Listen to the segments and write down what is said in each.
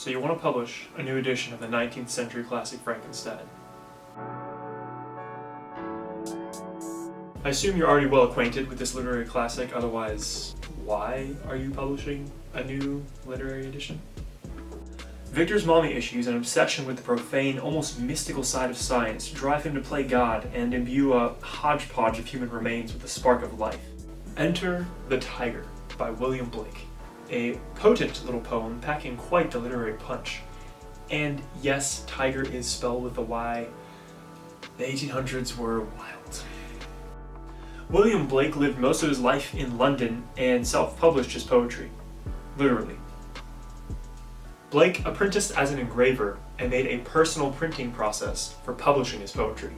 So you want to publish a new edition of the 19th century classic Frankenstein. I assume you're already well acquainted with this literary classic, otherwise, why are you publishing a new literary edition? Victor's mommy issues and obsession with the profane, almost mystical side of science drive him to play God and imbue a hodgepodge of human remains with a spark of life. Enter The Tyger by William Blake, a potent little poem packing quite the literary punch. And yes, Tyger is spelled with a Y. The 1800s were wild. William Blake lived most of his life in London and self-published his poetry, literally. Blake apprenticed as an engraver and made a personal printing process for publishing his poetry.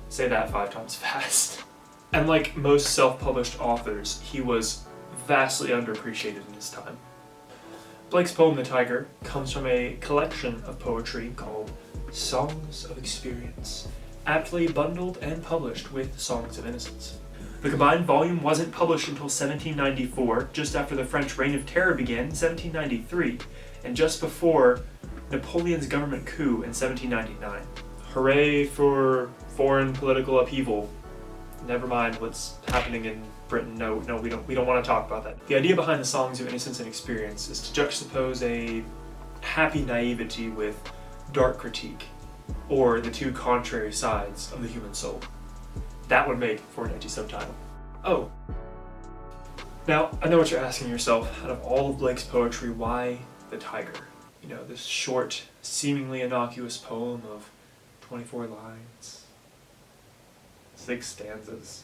Say that 5 times fast. And like most self-published authors, he was vastly underappreciated in his time. Blake's poem, The Tyger, comes from a collection of poetry called Songs of Experience, aptly bundled and published with Songs of Innocence. The combined volume wasn't published until 1794, just after the French Reign of Terror began in 1793, and just before Napoleon's government coup in 1799. Hooray for foreign political upheaval. Never mind what's happening in Britain. No, we don't want to talk about that. The idea behind the Songs of Innocence and Experience is to juxtapose a happy naivety with dark critique, or the two contrary sides of the human soul. That would make for an edgy subtitle. Oh. Now, I know what you're asking yourself. Out of all of Blake's poetry, why The Tyger? You know, this short, seemingly innocuous poem of 24 lines, 6 stanzas.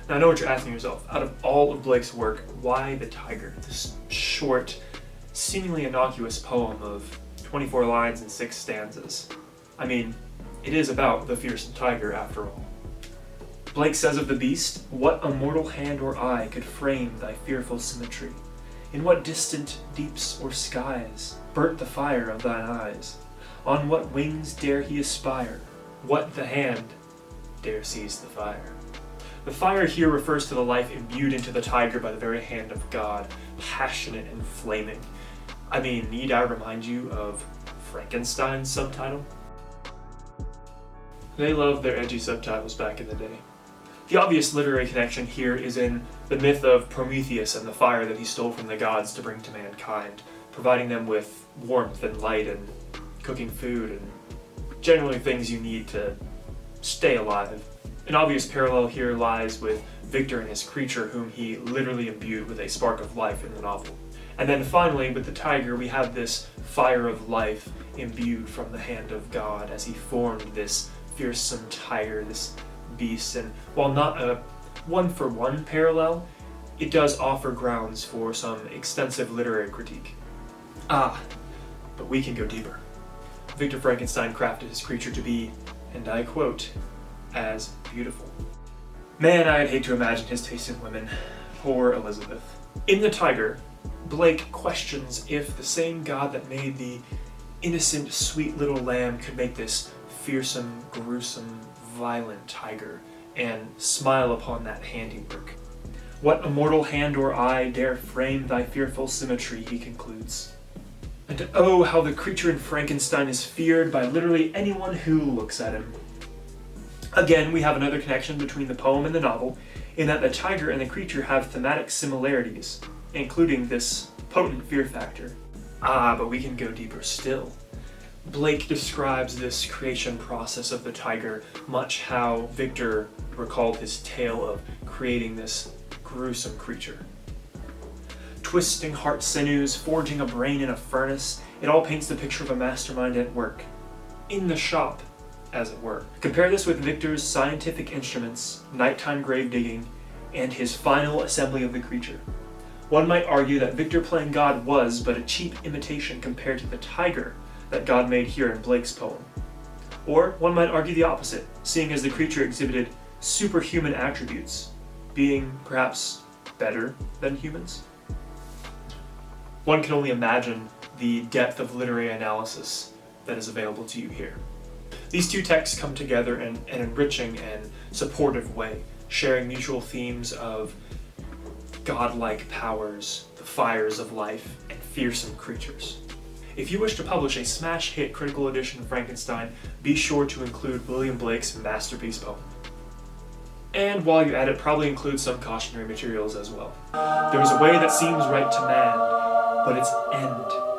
Now, I know what you're asking yourself. Out of all of Blake's work, why The Tyger? This short, seemingly innocuous poem of 24 lines and 6 stanzas. I mean, it is about the fearsome tiger, after all. Blake says of the beast, "What a mortal hand or eye could frame thy fearful symmetry? In what distant deeps or skies burnt the fire of thine eyes? On what wings dare he aspire? What the hand dare seize the fire?" The fire here refers to the life imbued into the tiger by the very hand of God, passionate and flaming. I mean, need I remind you of Frankenstein's subtitle? They loved their edgy subtitles back in the day. The obvious literary connection here is in the myth of Prometheus and the fire that he stole from the gods to bring to mankind, providing them with warmth and light and cooking food and generally things you need to stay alive. An obvious parallel here lies with Victor and his creature, whom he literally imbued with a spark of life in the novel. And then finally, with the tiger, we have this fire of life imbued from the hand of God as he formed this fearsome tiger, this beast. And while not a one-for-one parallel, it does offer grounds for some extensive literary critique. But we can go deeper. Victor Frankenstein crafted his creature to be, and I quote, as beautiful. Man, I'd hate to imagine his taste in women. Poor Elizabeth. In The Tyger, Blake questions if the same God that made the innocent, sweet little lamb could make this fearsome, gruesome, violent tiger and smile upon that handiwork. What immortal hand or eye dare frame thy fearful symmetry, he concludes. And oh, how the creature in Frankenstein is feared by literally anyone who looks at him. Again, we have another connection between the poem and the novel, in that the tiger and the creature have thematic similarities, including this potent fear factor. But we can go deeper still. Blake describes this creation process of the tiger much how Victor recalled his tale of creating this gruesome creature. Twisting heart sinews, forging a brain in a furnace, it all paints the picture of a mastermind at work. In the shop, as it were. Compare this with Victor's scientific instruments, nighttime grave digging, and his final assembly of the creature. One might argue that Victor playing God was but a cheap imitation compared to the tiger that God made here in Blake's poem. Or one might argue the opposite, seeing as the creature exhibited superhuman attributes, being perhaps better than humans. One can only imagine the depth of literary analysis that is available to you here. These two texts come together in an enriching and supportive way, sharing mutual themes of godlike powers, the fires of life and fearsome creatures. If you wish to publish a smash hit critical edition of Frankenstein, be sure to include William Blake's masterpiece poem. And while you're at it, probably include some cautionary materials as well. There is a way that seems right to man, but its end